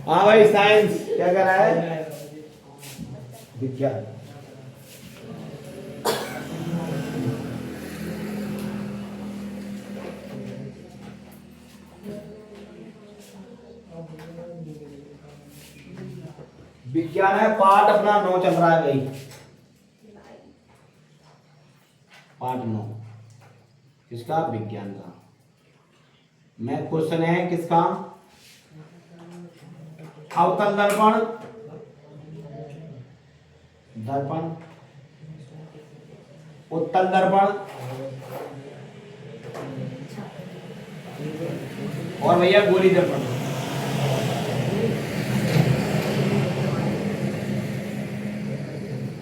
हाँ भाई साइंस क्या कर रहा है? विज्ञान। विज्ञान है, पार्ट अपना 9 चल रहा है भाई, पार्ट 9 किसका? विज्ञान का। मैं क्वेश्चन है किसका? अवतल दर्पण, दर्पण, उत्तल दर्पण और भैया गोली दर्पण।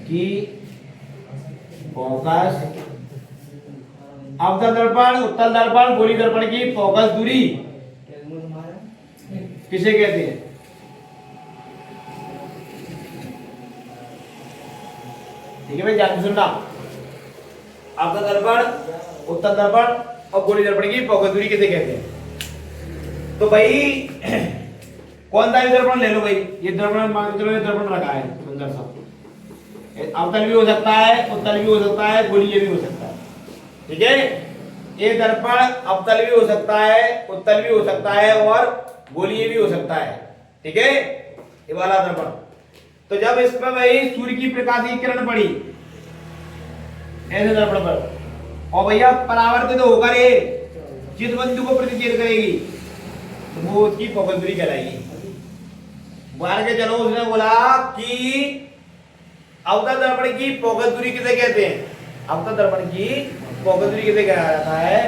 की फोकस, अवतल दर्पण, उत्तल दर्पण, गोली दर्पण की फोकस दूरी किसे कहते हैं? ठीक है भाई, ध्यान से सुनना। अवतल दर्पण, उत्तल दर्पण और गोली दर्पण की फोकस दूरी किसे कहते हैं? तो भाई कौन सा दर्पण ले लो भाई, ये दर्पण मान के चलो, ये दर्पण रखा है सुंदर सा, अवतल भी हो सकता है, उत्तल भी हो सकता है, गोलीय भी हो सकता है। ठीक है, ये दर्पण अवतल भी हो सकता है, उत्तल भी हो सकता है और गोलीय भी हो सकता है। ठीक है, ये वाला दर्पण। तो जब इस पर भाई सूर्य की प्रकाश की किरण पड़ी ऐसे दर्पण पर, और भैया परावर्तित होकर ये जिस बिंदु को प्रतिच्छेद करेगी तो वो उसकी फोकस दूरी कहलाएगी। मान के चलो उसने बोला कि अवतल दर्पण की फोकस दूरी किसे कहते हैं? अवतल दर्पण की फोकस दूरी किसे कहा जाता है?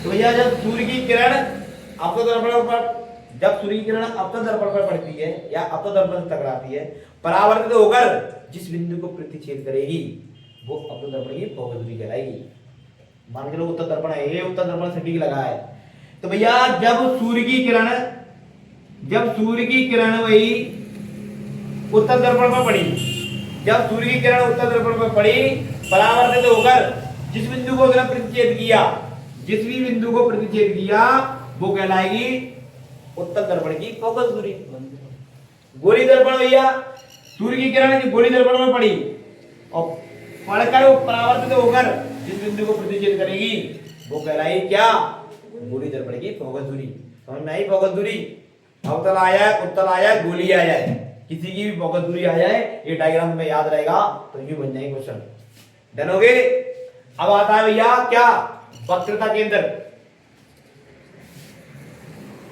तो भैया जब सूर्य की किरण अवतल दर्पण पर, जब सूर्य की किरण अवतल दर्पण पर पड़ती है या अवतल दर्पण से टकराती है, परावर्तित होकर जिस बिंदु को प्रतिच्छेद करेगी वो अवतल दर्पण की फोकस दूरी कहलाएगी। मान के लो उत्तल दर्पण है, ये उत्तल दर्पण सटीक लगा है, तो भैया जब सूर्य की किरण, जब सूर्य की किरण वही उत्तल दर्पण पर पड़ी, जब सूर्य की किरण उत्तल दर्पण पर पड़ी, परावर्तित होकर जिस बिंदु को उसने प्रतिच्छेद किया, जिस भी बिंदु को प्रतिच्छेद किया वो कहलाएगी उत्तल दर्पण की फोकस दूरी। गोली दर्पण भैया सूर्य की किरण गोली दर्पण में पड़ी और पड़कर वो परावर्तित होकर जिस बिंदु को प्रतिच्छेद करेगी वो कहलाएगी क्या? गोली दर्पण की फोकस दूरी। समझ में आई? फोकस दूरी अवतल आया है, उत्तल आया है, गोली आ जाए, किसी की भी फोकस दूरी आ जाए, ये डायग्राम में याद रहेगा तो ये बन जाएगी क्वेश्चन। डन हो गए? अब आता है भैया क्या? वक्रता केंद्र।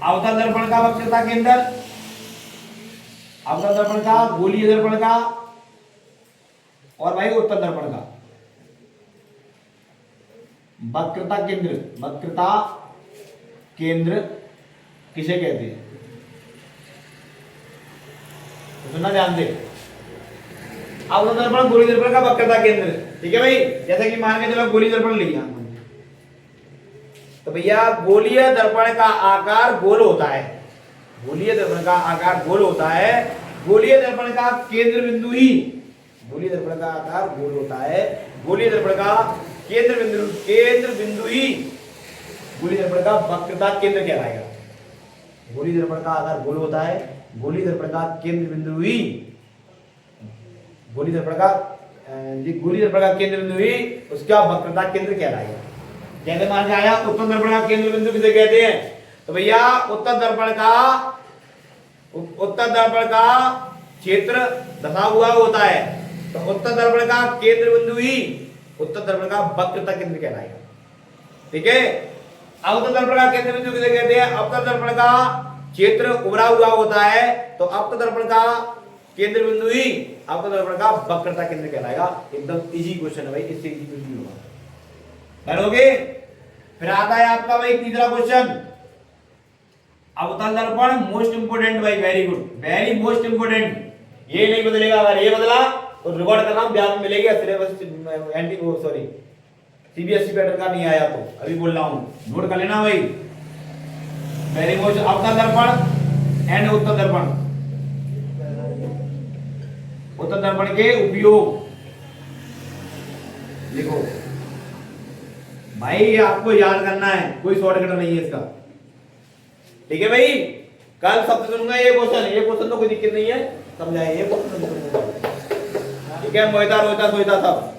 अवतल दर्पण का वक्रता केंद्र, अवतल दर्पण का, गोलीय दर्पण का और भाई उत्तल दर्पण का वक्रता केंद्र। वक्रता केंद्र किसे कहते हैं? तो सुनना ध्यान से। अवतल दर्पण, गोली दर्पण का वक्रता केंद्र। ठीक है भाई, जैसे कि मान के चलो गोली दर्पण लिया तो भैया गोलीय दर्पण का आकार गोल होता है, गोलीय दर्पण का आकार गोल होता है, गोलीय दर्पण का केंद्र बिंदु ही, गोलीय दर्पण का आकार गोल होता है, गोलीय दर्पण का केंद्र बिंदु ही गोलीय दर्पण का वक्रता केंद्र कहलाएगा। गोलीय दर्पण का आकार गोल होता है, गोलीय दर्पण का केंद्र बिंदु ही, गोलीय दर्पण का केंद्र बिंदु ही उसका वक्रता केंद्र कहलाएगा। जैसे मान के आया उत्तल दर्पण का केंद्र बिंदु किसे कहते हैं? तो भैया उत्तल दर्पण का क्षेत्र धसा हुआ होता है, तो उत्तल दर्पण का केंद्र बिंदु ही उत्तल दर्पण का वक्रता केंद्र कहलाएगा। ठीक है, अवतल दर्पण का केंद्र बिंदु किसे कहते हैं? अवतल दर्पण का क्षेत्र उभरा हुआ होता है, तो अवतल दर्पण का केंद्र बिंदु ही अवतल दर्पण का वक्रता केंद्र कहलाएगा। एकदम इजी क्वेश्चन है भाई, इससे इजी कुछ नहीं होगा। करोगे? फिर आता है आपका भाई तीसरा क्वेश्चन, अवतल दर्पण मोस्ट इंपोर्टेंट भाई, very good, very most important, ये नहीं बदलेगा। अगर ये बदला तो रिकॉर्ड करना ब्याज में मिलेगा, syllabus anti sorry CBSE pattern का नहीं आया तो अभी बोल रहा हूं, नोट कर लेना भाई। वेरी मोस्ट, अवतल दर्पण एंड उत्तल दर्पण, उत्तल दर्पण के उपयोग लिखो भाई, आपको याद करना है, कोई शॉर्टकट नहीं है इसका। ठीक है भाई, कल सबसे सुनूंगा ये क्वेश्चन तो कोई दिक्कत नहीं है, समझाए ये क्वेश्चन। ठीक है, मोहिता रोहिता सोहिता सब